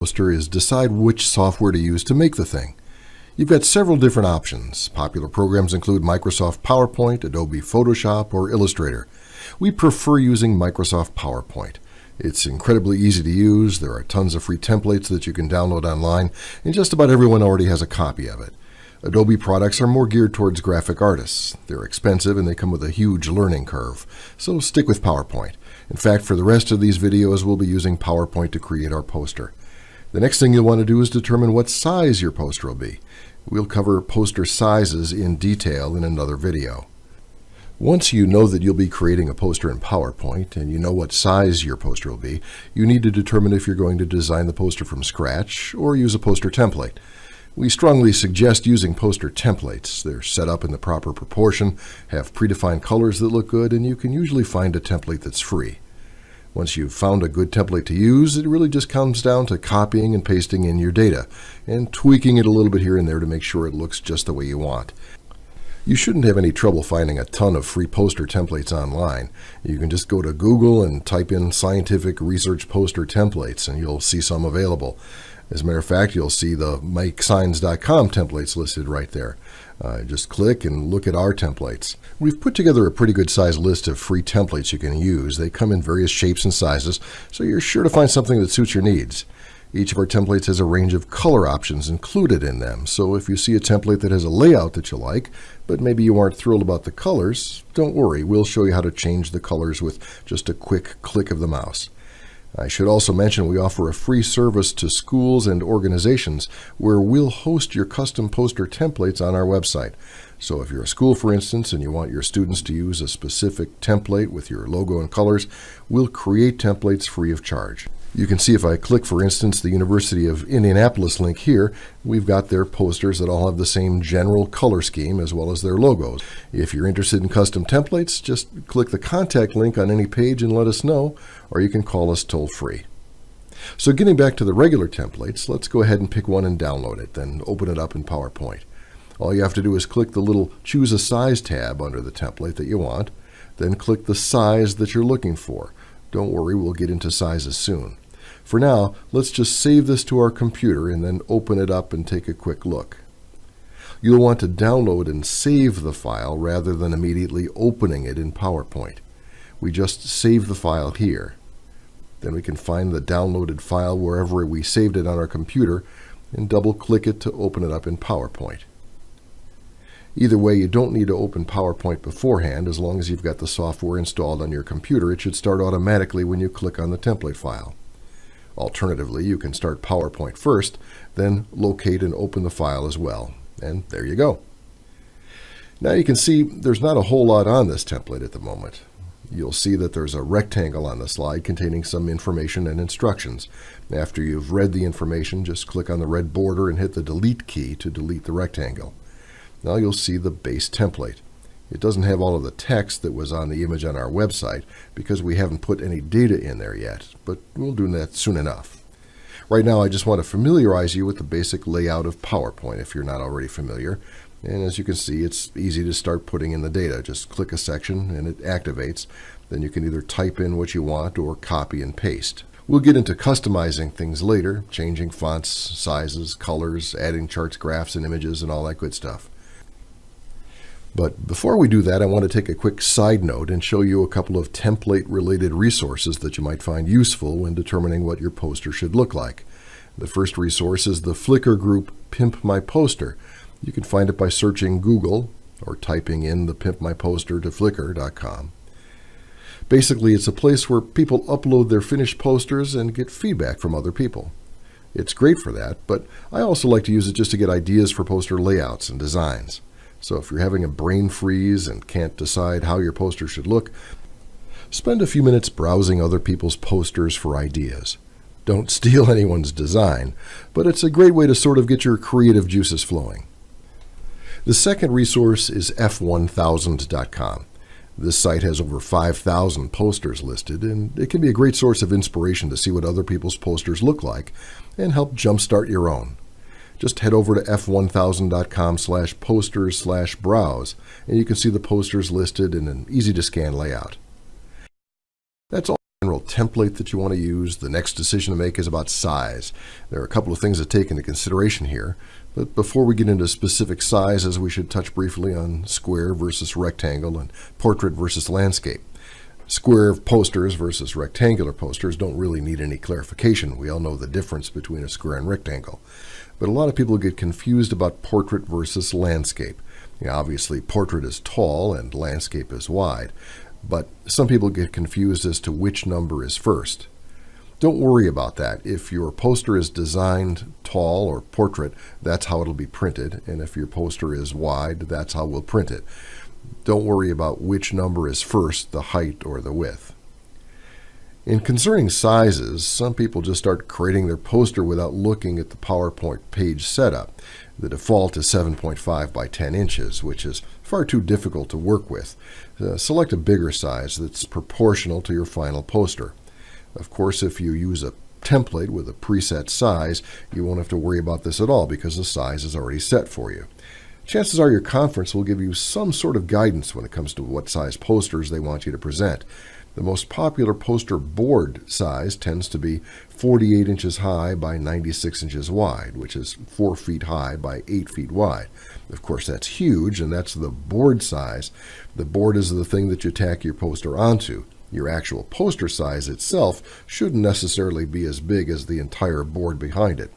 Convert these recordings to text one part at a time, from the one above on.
poster is decide which software to use to make the thing. You've got several different options. Popular programs include Microsoft PowerPoint, Adobe Photoshop, or Illustrator. We prefer using Microsoft PowerPoint. It's incredibly easy to use. There are tons of free templates that you can download online, and just about everyone already has a copy of it. Adobe products are more geared towards graphic artists. They're expensive and they come with a huge learning curve, so stick with PowerPoint. In fact, for the rest of these videos, we'll be using PowerPoint to create our poster. The next thing you'll want to do is determine what size your poster will be. We'll cover poster sizes in detail in another video. Once you know that you'll be creating a poster in PowerPoint and you know what size your poster will be, you need to determine if you're going to design the poster from scratch or use a poster template. We strongly suggest using poster templates. They're set up in the proper proportion, have predefined colors that look good, and you can usually find a template that's free. Once you've found a good template to use, it really just comes down to copying and pasting in your data and tweaking it a little bit here and there to make sure it looks just the way you want. You shouldn't have any trouble finding a ton of free poster templates online. You can just go to Google and type in scientific research poster templates and you'll see some available. As a matter of fact, you'll see the MakeSigns.com templates listed right there. Just click and look at our templates. We've put together a pretty good sized list of free templates you can use. They come in various shapes and sizes, so you're sure to find something that suits your needs. Each of our templates has a range of color options included in them, so if you see a template that has a layout that you like, but maybe you aren't thrilled about the colors, don't worry, we'll show you how to change the colors with just a quick click of the mouse. I should also mention we offer a free service to schools and organizations where we'll host your custom poster templates on our website. So if you're a school, for instance, and you want your students to use a specific template with your logo and colors, we'll create templates free of charge. You can see if I click, for instance, the University of Indianapolis link here, we've got their posters that all have the same general color scheme as well as their logos. If you're interested in custom templates, just click the contact link on any page and let us know, or you can call us toll-free. So getting back to the regular templates, let's go ahead and pick one and download it, then open it up in PowerPoint. All you have to do is click the little Choose a Size tab under the template that you want, then click the size that you're looking for. Don't worry, we'll get into sizes soon. For now, let's just save this to our computer and then open it up and take a quick look. You'll want to download and save the file rather than immediately opening it in PowerPoint. We just save the file here. Then we can find the downloaded file wherever we saved it on our computer and double-click it to open it up in PowerPoint. Either way, you don't need to open PowerPoint beforehand. As long as you've got the software installed on your computer, it should start automatically when you click on the template file. Alternatively, you can start PowerPoint first, then locate and open the file as well. And there you go. Now you can see there's not a whole lot on this template at the moment. You'll see that there's a rectangle on the slide containing some information and instructions. After you've read the information, just click on the red border and hit the Delete key to delete the rectangle. Now you'll see the base template. It doesn't have all of the text that was on the image on our website because we haven't put any data in there yet, but we'll do that soon enough. Right now I just want to familiarize you with the basic layout of PowerPoint if you're not already familiar. And as you can see, it's easy to start putting in the data. Just click a section and it activates. Then you can either type in what you want or copy and paste. We'll get into customizing things later, changing fonts, sizes, colors, adding charts, graphs, and images, and all that good stuff. But before we do that, I want to take a quick side note and show you a couple of template-related resources that you might find useful when determining what your poster should look like. The first resource is the Flickr group Pimp My Poster. You can find it by searching Google or typing in the Pimp My Poster to flickr.com. Basically, it's a place where people upload their finished posters and get feedback from other people. It's great for that, but I also like to use it just to get ideas for poster layouts and designs. So if you're having a brain freeze and can't decide how your poster should look, spend a few minutes browsing other people's posters for ideas. Don't steal anyone's design, but it's a great way to sort of get your creative juices flowing. The second resource is f1000.com. This site has over 5,000 posters listed, and it can be a great source of inspiration to see what other people's posters look like and help jumpstart your own. Just head over to f1000.com/posters/browse, and you can see the posters listed in an easy-to-scan layout. That's all for general template that you want to use, the next decision to make is about size. There are a couple of things to take into consideration here, but before we get into specific sizes, we should touch briefly on square versus rectangle and portrait versus landscape. Square posters versus rectangular posters don't really need any clarification. We all know the difference between a square and rectangle. But a lot of people get confused about portrait versus landscape. Obviously, portrait is tall and landscape is wide, but some people get confused as to which number is first. Don't worry about that. If your poster is designed tall or portrait, that's how it'll be printed, and if your poster is wide, that's how we'll print it. Don't worry about which number is first, the height or the width. In concerning sizes, some people just start creating their poster without looking at the PowerPoint page setup. The default is 7.5 by 10 inches, which is far too difficult to work with. Select a bigger size that's proportional to your final poster. Of course, if you use a template with a preset size, you won't have to worry about this at all because the size is already set for you. Chances are your conference will give you some sort of guidance when it comes to what size posters they want you to present. The most popular poster board size tends to be 48 inches high by 96 inches wide, which is 4 feet high by 8 feet wide. Of course, that's huge, and that's the board size. The board is the thing that you tack your poster onto. Your actual poster size itself shouldn't necessarily be as big as the entire board behind it.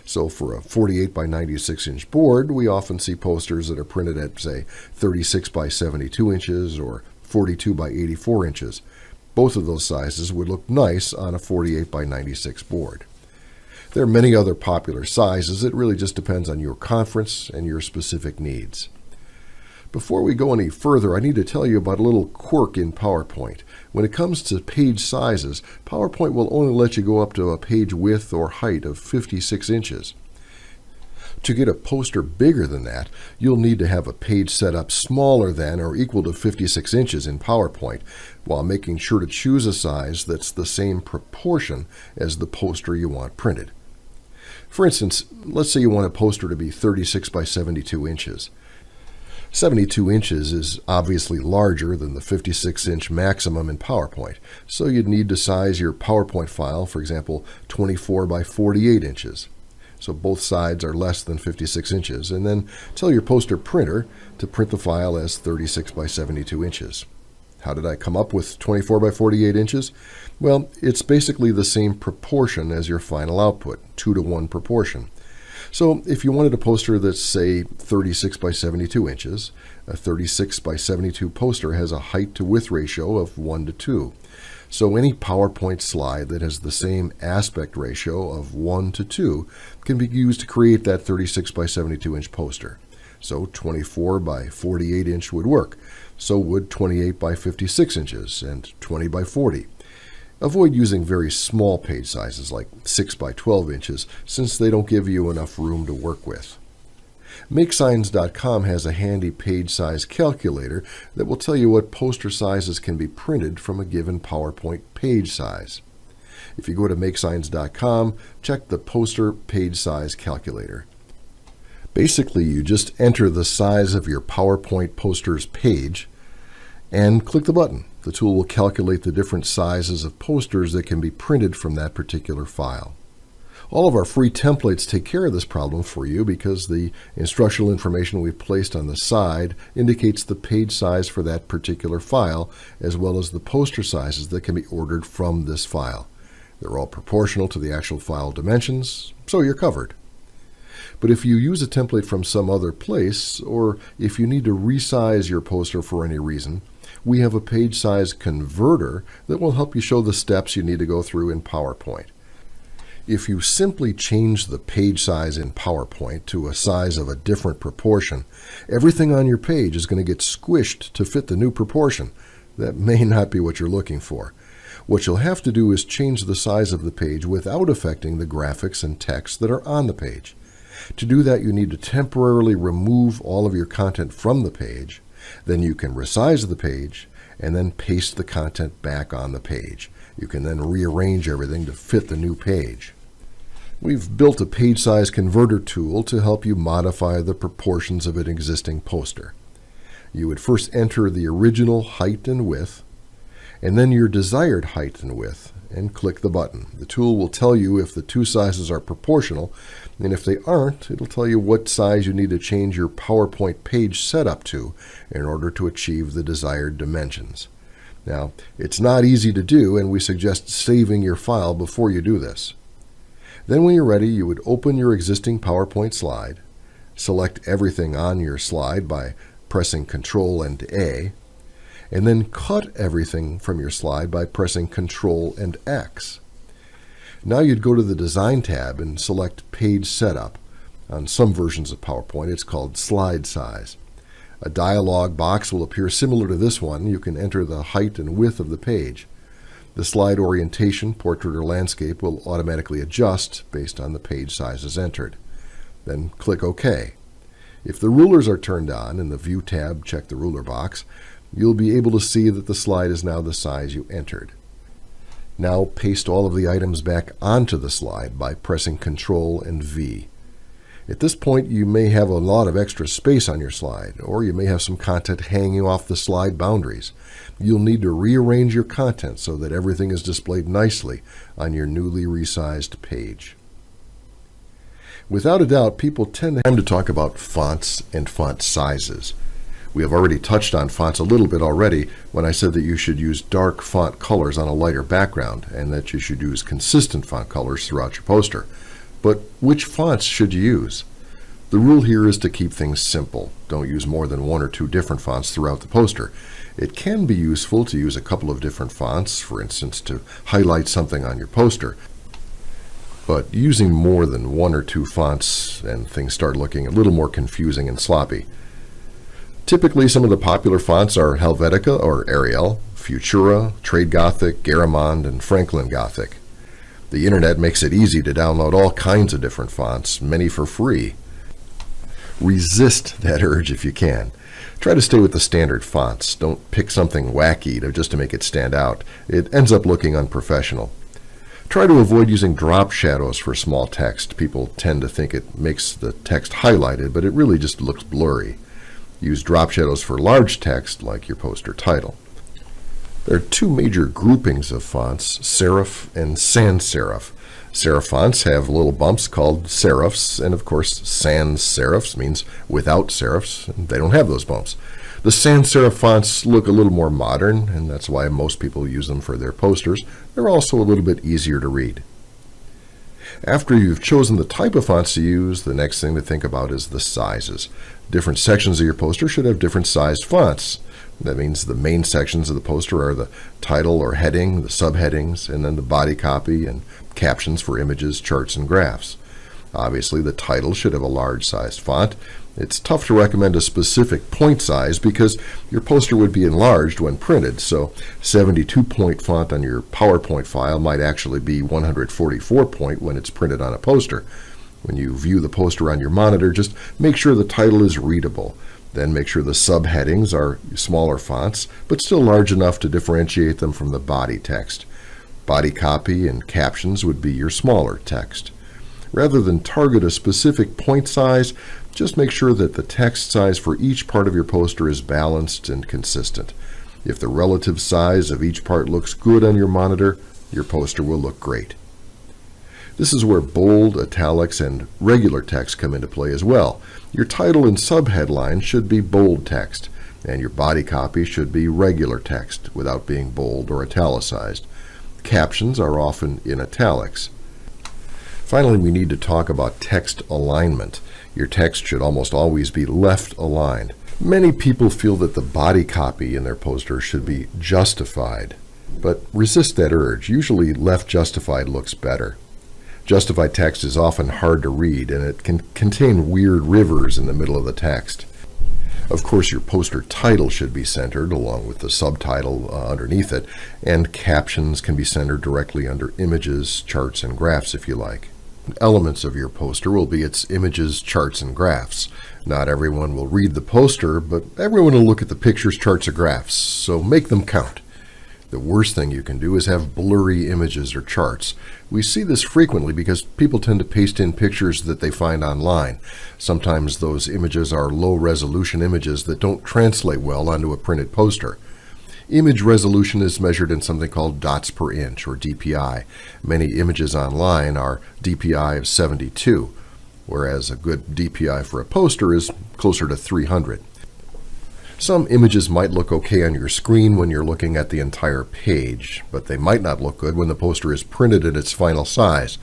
So for a 48 by 96 inch board, we often see posters that are printed at, say, 36 by 72 inches or 42 by 84 inches. Both of those sizes would look nice on a 48 by 96 board. There are many other popular sizes. It really just depends on your conference and your specific needs. Before we go any further, I need to tell you about a little quirk in PowerPoint. When it comes to page sizes, PowerPoint will only let you go up to a page width or height of 56 inches. To get a poster bigger than that, you'll need to have a page set up smaller than or equal to 56 inches in PowerPoint, while making sure to choose a size that's the same proportion as the poster you want printed. For instance, let's say you want a poster to be 36 by 72 inches. 72 inches is obviously larger than the 56-inch maximum in PowerPoint, so you'd need to size your PowerPoint file, for example, 24 by 48 inches. So both sides are less than 56 inches, and then tell your poster printer to print the file as 36 by 72 inches. How did I come up with 24 by 48 inches? Well, it's basically the same proportion as your final output, 2-to-1 proportion. So if you wanted a poster that's, say, 36 by 72 inches, a 36 by 72 poster has a height to width ratio of 1-to-2. So any PowerPoint slide that has the same aspect ratio of 1-to-2 can be used to create that 36 by 72 inch poster. So 24 by 48 inch would work. So would 28 by 56 inches and 20 by 40. Avoid using very small page sizes like 6 by 12 inches since they don't give you enough room to work with. MakeSigns.com has a handy page size calculator that will tell you what poster sizes can be printed from a given PowerPoint page size. If you go to MakeSigns.com, check the poster page size calculator. Basically, you just enter the size of your PowerPoint poster's page and click the button. The tool will calculate the different sizes of posters that can be printed from that particular file. All of our free templates take care of this problem for you because the instructional information we've placed on the side indicates the page size for that particular file, as well as the poster sizes that can be ordered from this file. They're all proportional to the actual file dimensions, so you're covered. But if you use a template from some other place, or if you need to resize your poster for any reason, we have a page size converter that will help you show the steps you need to go through in PowerPoint. If you simply change the page size in PowerPoint to a size of a different proportion, everything on your page is going to get squished to fit the new proportion. That may not be what you're looking for. What you'll have to do is change the size of the page without affecting the graphics and text that are on the page. To do that, you need to temporarily remove all of your content from the page. Then you can resize the page and then paste the content back on the page. You can then rearrange everything to fit the new page. We've built a page size converter tool to help you modify the proportions of an existing poster. You would first enter the original height and width, and then your desired height and width, and click the button. The tool will tell you if the two sizes are proportional, and if they aren't, it'll tell you what size you need to change your PowerPoint page setup to in order to achieve the desired dimensions. Now, it's not easy to do, and we suggest saving your file before you do this. Then when you're ready, you would open your existing PowerPoint slide, select everything on your slide by pressing Ctrl and A, and then cut everything from your slide by pressing Ctrl and X. Now you'd go to the Design tab and select Page Setup. On some versions of PowerPoint, it's called Slide Size. A dialog box will appear similar to this one. You can enter the height and width of the page. The slide orientation, portrait or landscape, will automatically adjust based on the page sizes entered. Then click OK. If the rulers are turned on, in the View tab, check the ruler box, you'll be able to see that the slide is now the size you entered. Now paste all of the items back onto the slide by pressing Ctrl and V. At this point, you may have a lot of extra space on your slide, or you may have some content hanging off the slide boundaries. You'll need to rearrange your content so that everything is displayed nicely on your newly resized page. Without a doubt, people tend to talk about fonts and font sizes. We have already touched on fonts a little bit already when I said that you should use dark font colors on a lighter background and that you should use consistent font colors throughout your poster. But which fonts should you use? The rule here is to keep things simple. Don't use more than one or two different fonts throughout the poster. It can be useful to use a couple of different fonts, for instance, to highlight something on your poster. But using more than one or two fonts and things start looking a little more confusing and sloppy. Typically, some of the popular fonts are Helvetica or Arial, Futura, Trade Gothic, Garamond, and Franklin Gothic. The internet makes it easy to download all kinds of different fonts, many for free. Resist that urge if you can. Try to stay with the standard fonts. Don't pick something wacky just to make it stand out. It ends up looking unprofessional. Try to avoid using drop shadows for small text. People tend to think it makes the text highlighted, but it really just looks blurry. Use drop shadows for large text, like your poster title. There are two major groupings of fonts, serif and sans serif. Serif fonts have little bumps called serifs, and of course sans serifs means without serifs, and they don't have those bumps. The sans serif fonts look a little more modern, and that's why most people use them for their posters. They're also a little bit easier to read. After you've chosen the type of fonts to use, the next thing to think about is the sizes. Different sections of your poster should have different sized fonts. That means the main sections of the poster are the title or heading, the subheadings, and then the body copy and captions for images, charts, and graphs. Obviously, the title should have a large-sized font. It's tough to recommend a specific point size because your poster would be enlarged when printed, so 72-point font on your PowerPoint file might actually be 144-point when it's printed on a poster. When you view the poster on your monitor, just make sure the title is readable. Then make sure the subheadings are smaller fonts, but still large enough to differentiate them from the body text. Body copy and captions would be your smaller text. Rather than target a specific point size, just make sure that the text size for each part of your poster is balanced and consistent. If the relative size of each part looks good on your monitor, your poster will look great. This is where bold, italics, and regular text come into play as well. Your title and subheadline should be bold text, and your body copy should be regular text without being bold or italicized. Captions are often in italics. Finally, we need to talk about text alignment. Your text should almost always be left aligned. Many people feel that the body copy in their poster should be justified, but resist that urge. Usually left justified looks better. Justified text is often hard to read, and it can contain weird rivers in the middle of the text. Of course, your poster title should be centered along with the subtitle underneath it, and captions can be centered directly under images, charts, and graphs if you like. Elements of your poster will be its images, charts, and graphs. Not everyone will read the poster, but everyone will look at the pictures, charts, or graphs, so make them count. The worst thing you can do is have blurry images or charts. We see this frequently because people tend to paste in pictures that they find online. Sometimes those images are low-resolution images that don't translate well onto a printed poster. Image resolution is measured in something called dots per inch, or DPI. Many images online are DPI of 72, whereas a good DPI for a poster is closer to 300. Some images might look okay on your screen when you're looking at the entire page, but they might not look good when the poster is printed at its final size.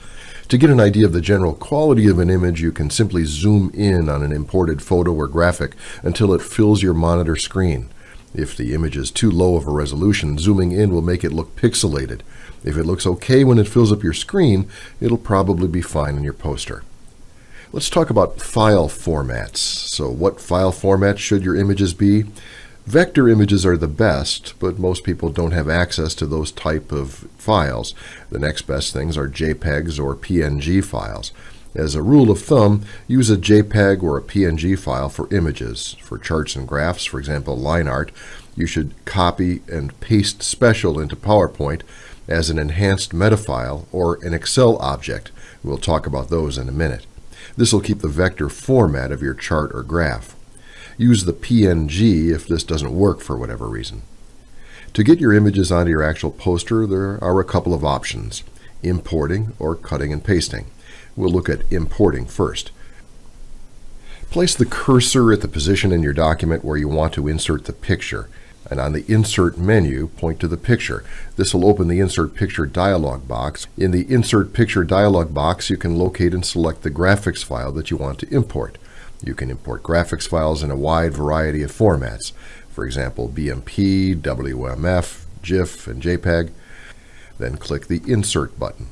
To get an idea of the general quality of an image, you can simply zoom in on an imported photo or graphic until it fills your monitor screen. If the image is too low of a resolution, zooming in will make it look pixelated. If it looks okay when it fills up your screen, it'll probably be fine in your poster. Let's talk about file formats. So what file format should your images be? Vector images are the best, but most people don't have access to those type of files. The next best things are JPEGs or PNG files. As a rule of thumb, use a JPEG or a PNG file for images. For charts and graphs, for example, line art, you should copy and paste Special into PowerPoint as an enhanced meta file or an Excel object. We'll talk about those in a minute. This will keep the vector format of your chart or graph. Use the PNG if this doesn't work for whatever reason. To get your images onto your actual poster, there are a couple of options: importing or cutting and pasting. We'll look at importing first. Place the cursor at the position in your document where you want to insert the picture, and on the Insert menu, point to the picture. This will open the Insert Picture dialog box. In the Insert Picture dialog box, you can locate and select the graphics file that you want to import. You can import graphics files in a wide variety of formats, for example, BMP, WMF, GIF, and JPEG. Then click the Insert button.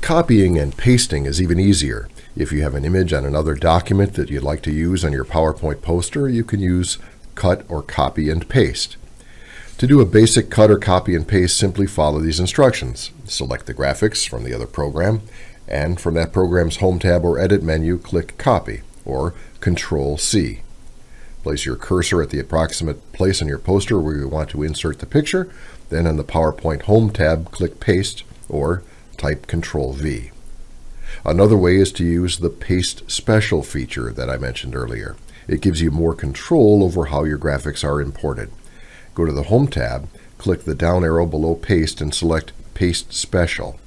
Copying and pasting is even easier. If you have an image on another document that you'd like to use on your PowerPoint poster, you can use cut or copy and paste. To do a basic cut or copy and paste, simply follow these instructions. Select the graphics from the other program, and from that program's Home tab or Edit menu, click Copy, or Control-C. Place your cursor at the approximate place on your poster where you want to insert the picture. Then on the PowerPoint Home tab, click Paste, or type Control-V. Another way is to use the Paste Special feature that I mentioned earlier. It gives you more control over how your graphics are imported. Go to the Home tab, click the down arrow below Paste, and select Paste Special.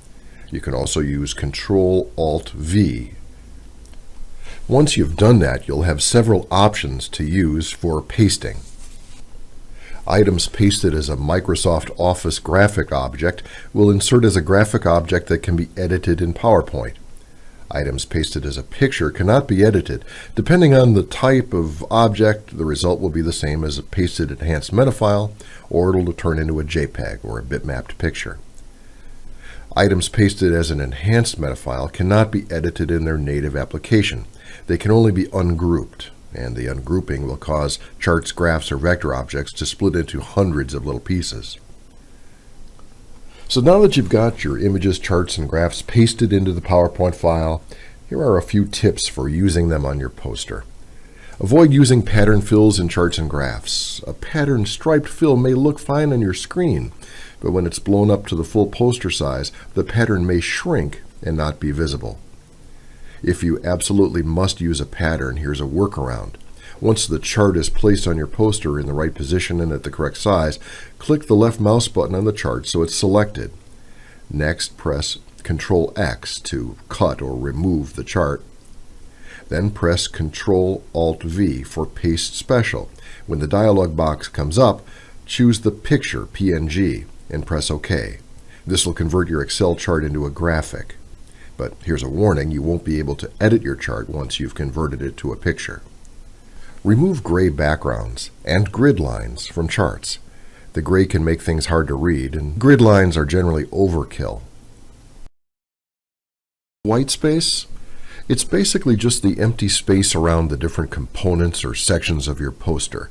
You can also use Control-Alt-V. Once you've done that, you'll have several options to use for pasting. Items pasted as a Microsoft Office graphic object will insert as a graphic object that can be edited in PowerPoint. Items pasted as a picture cannot be edited. Depending on the type of object, the result will be the same as a pasted enhanced meta file, or it'll turn into a JPEG or a bitmapped picture. Items pasted as an enhanced meta file cannot be edited in their native application. They can only be ungrouped, and the ungrouping will cause charts, graphs, or vector objects to split into hundreds of little pieces. So now that you've got your images, charts, and graphs pasted into the PowerPoint file, here are a few tips for using them on your poster. Avoid using pattern fills in charts and graphs. A pattern striped fill may look fine on your screen, but when it's blown up to the full poster size, the pattern may shrink and not be visible. If you absolutely must use a pattern, here's a workaround. Once the chart is placed on your poster in the right position and at the correct size, click the left mouse button on the chart so it's selected. Next, press Ctrl-X to cut or remove the chart. Then press Ctrl-Alt-V for Paste Special. When the dialog box comes up, choose the picture, PNG, and press OK. This will convert your Excel chart into a graphic. But here's a warning, you won't be able to edit your chart once you've converted it to a picture. Remove gray backgrounds and grid lines from charts. The gray can make things hard to read, and grid lines are generally overkill. White space? It's basically just the empty space around the different components or sections of your poster.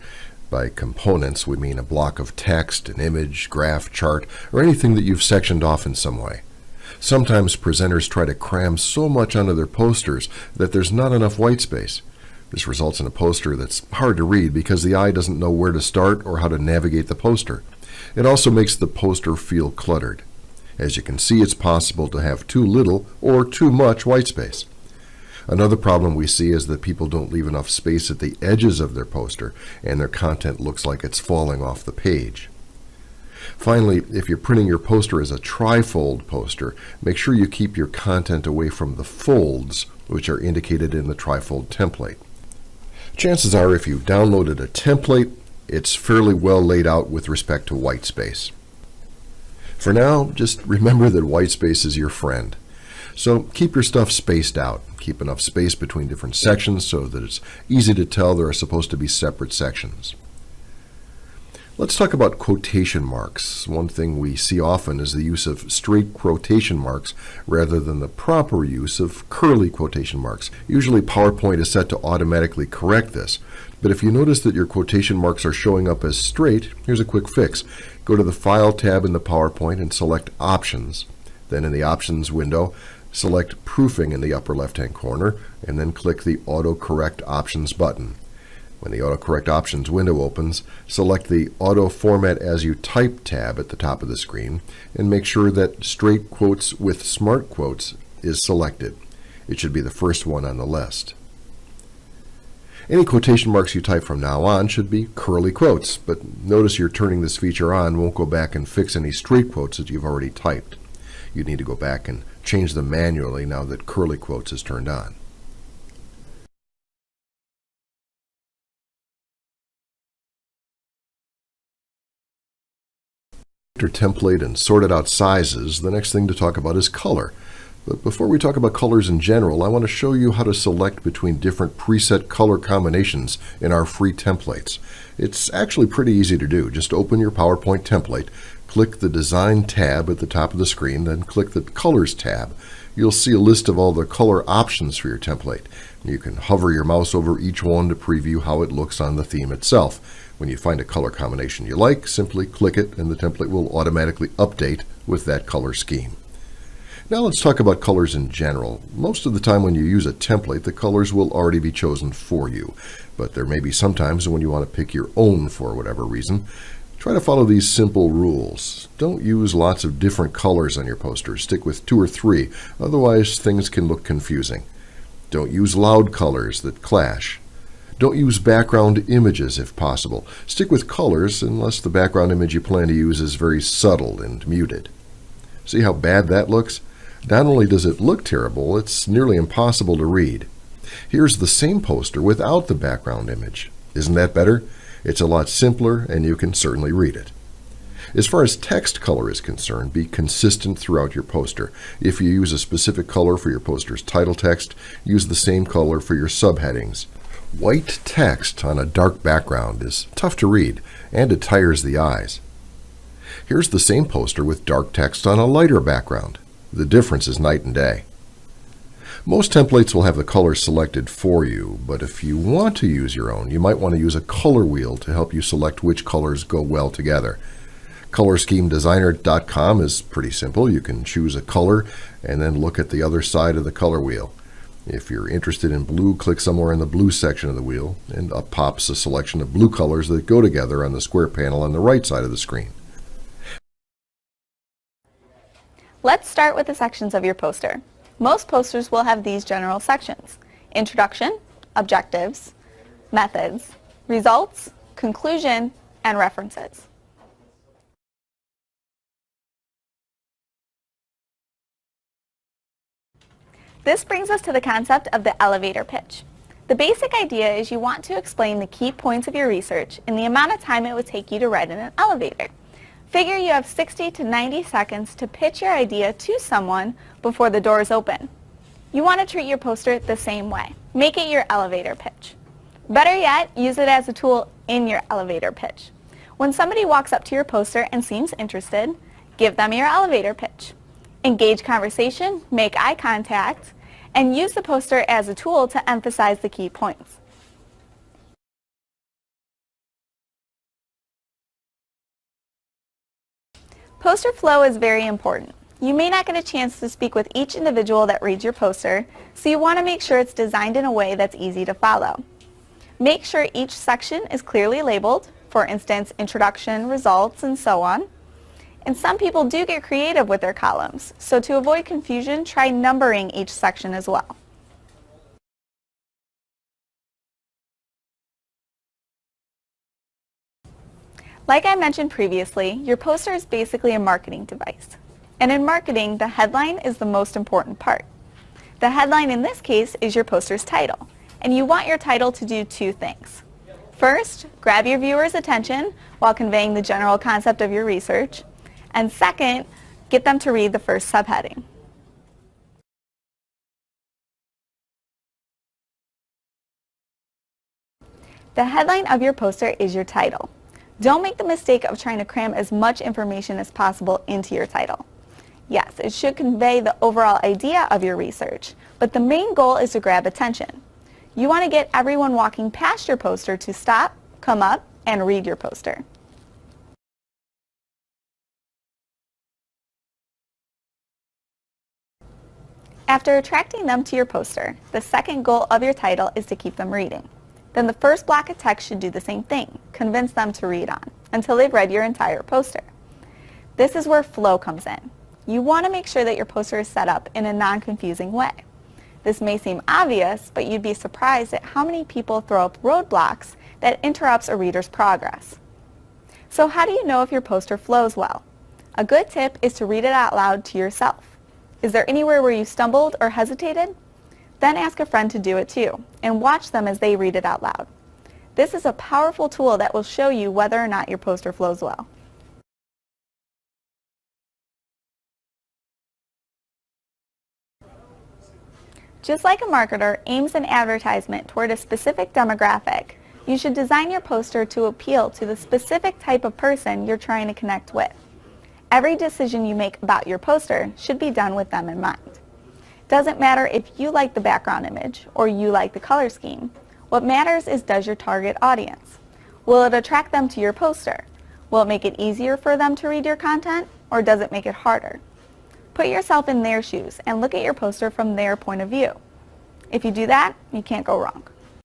By components, we mean a block of text, an image, graph, chart, or anything that you've sectioned off in some way. Sometimes presenters try to cram so much onto their posters that there's not enough white space. This results in a poster that's hard to read because the eye doesn't know where to start or how to navigate the poster. It also makes the poster feel cluttered. As you can see, it's possible to have too little or too much white space. Another problem we see is that people don't leave enough space at the edges of their poster, and their content looks like it's falling off the page. Finally, if you're printing your poster as a trifold poster, make sure you keep your content away from the folds, which are indicated in the trifold template. Chances are, if you downloaded a template, it's fairly well laid out with respect to white space. For now, just remember that white space is your friend. So keep your stuff spaced out. Keep enough space between different sections so that it's easy to tell there are supposed to be separate sections. Let's talk about quotation marks. One thing we see often is the use of straight quotation marks rather than the proper use of curly quotation marks. Usually PowerPoint is set to automatically correct this, but if you notice that your quotation marks are showing up as straight, here's a quick fix. Go to the File tab in the PowerPoint and select Options. Then in the Options window, select Proofing in the upper left-hand corner, and then click the Auto Correct Options button. When the Auto Correct Options window opens, select the Auto Format as you Type tab at the top of the screen, and make sure that Straight Quotes with Smart Quotes is selected. It should be the first one on the list. Any quotation marks you type from now on should be curly quotes, but notice you're turning this feature on won't go back and fix any straight quotes that you've already typed. You need to go back and change them manually now that curly quotes is turned on. After template and sorted out sizes, the next thing to talk about is color. But before we talk about colors in general, I want to show you how to select between different preset color combinations in our free templates. It's actually pretty easy to do. Just open your PowerPoint template, click the Design tab at the top of the screen, then click the Colors tab. You'll see a list of all the color options for your template. You can hover your mouse over each one to preview how it looks on the theme itself. When you find a color combination you like, simply click it and the template will automatically update with that color scheme. Now let's talk about colors in general. Most of the time when you use a template, the colors will already be chosen for you, but there may be some times when you want to pick your own for whatever reason. Try to follow these simple rules. Don't use lots of different colors on your poster. Stick with 2 or 3, otherwise things can look confusing. Don't use loud colors that clash. Don't use background images if possible. Stick with colors unless the background image you plan to use is very subtle and muted. See how bad that looks? Not only does it look terrible, it's nearly impossible to read. Here's the same poster without the background image. Isn't that better? It's a lot simpler and you can certainly read it. As far as text color is concerned, be consistent throughout your poster. If you use a specific color for your poster's title text, use the same color for your subheadings. White text on a dark background is tough to read, and it tires the eyes. Here's the same poster with dark text on a lighter background. The difference is night and day. Most templates will have the colors selected for you, but if you want to use your own, you might want to use a color wheel to help you select which colors go well together. ColorSchemeDesigner.com is pretty simple. You can choose a color and then look at the other side of the color wheel. If you're interested in blue, click somewhere in the blue section of the wheel, and up pops a selection of blue colors that go together on the square panel on the right side of the screen. Let's start with the sections of your poster. Most posters will have these general sections: Introduction, Objectives, Methods, Results, Conclusion, and References. This brings us to the concept of the elevator pitch. The basic idea is you want to explain the key points of your research in the amount of time it would take you to ride in an elevator. Figure you have 60 to 90 seconds to pitch your idea to someone before the doors open. You want to treat your poster the same way. Make it your elevator pitch. Better yet, use it as a tool in your elevator pitch. When somebody walks up to your poster and seems interested, give them your elevator pitch. Engage conversation, make eye contact, and use the poster as a tool to emphasize the key points. Poster flow is very important. You may not get a chance to speak with each individual that reads your poster, so you want to make sure it's designed in a way that's easy to follow. Make sure each section is clearly labeled, for instance, introduction, results, and so on. And some people do get creative with their columns, so to avoid confusion, try numbering each section as well. Like I mentioned previously, your poster is basically a marketing device. And in marketing, the headline is the most important part. The headline in this case is your poster's title, and you want your title to do two things. First, grab your viewer's attention while conveying the general concept of your research, and second, get them to read the first subheading. The headline of your poster is your title. Don't make the mistake of trying to cram as much information as possible into your title. Yes, it should convey the overall idea of your research, but the main goal is to grab attention. You want to get everyone walking past your poster to stop, come up, and read your poster. After attracting them to your poster, the second goal of your title is to keep them reading. Then the first block of text should do the same thing, convince them to read on, until they've read your entire poster. This is where flow comes in. You want to make sure that your poster is set up in a non-confusing way. This may seem obvious, but you'd be surprised at how many people throw up roadblocks that interrupts a reader's progress. So how do you know if your poster flows well? A good tip is to read it out loud to yourself. Is there anywhere where you stumbled or hesitated? Then ask a friend to do it too, and watch them as they read it out loud. This is a powerful tool that will show you whether or not your poster flows well. Just like a marketer aims an advertisement toward a specific demographic, you should design your poster to appeal to the specific type of person you're trying to connect with. Every decision you make about your poster should be done with them in mind. Doesn't matter if you like the background image or you like the color scheme. What matters is, does your target audience? Will it attract them to your poster? Will it make it easier for them to read your content, or does it make it harder? Put yourself in their shoes and look at your poster from their point of view. If you do that, you can't go wrong.